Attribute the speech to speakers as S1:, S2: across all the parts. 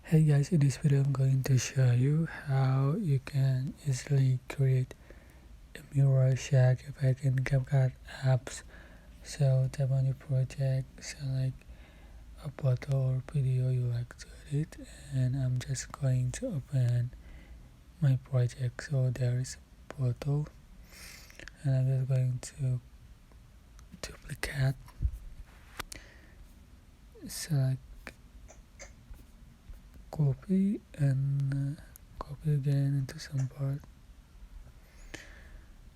S1: Hey guys, in this video I'm going to show you how you can easily create a mirror shack effect in CapCut apps. So tap on your project, select a photo or video you like to edit, and I'm just going to open my project. So there is a photo, and I'm just going to duplicate, select copy, and copy again into some part.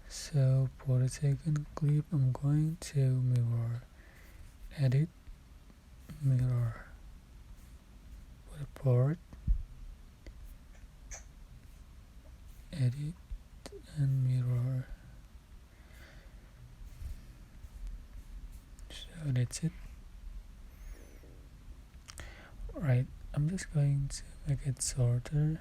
S1: So for the second clip I'm going to mirror, edit, mirror, report, edit, and mirror. So that's it. Right, I'm just going to make it shorter.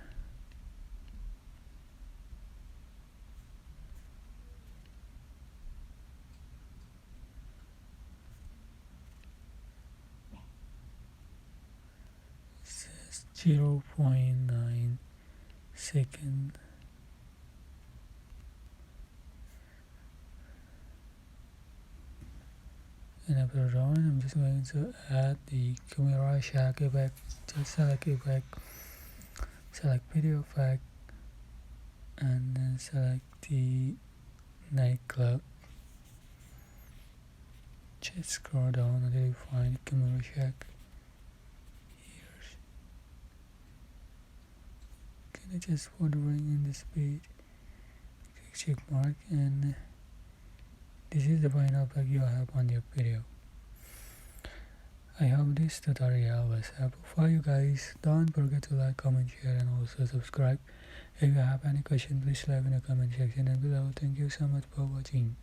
S1: It says 0.9 second. And after drawing, I'm just going to add the camera shack effect. Just select effect, select video effect, and then select the nightclub. Just scroll down until you find camera shack. Here, can I just wandering in the speed? Click check mark, and this is the final effect you have on your video. I hope this tutorial was helpful for you guys. Don't forget to like, comment, share, and also subscribe. If you have any question, please leave in the comment section and below. Thank you so much for watching.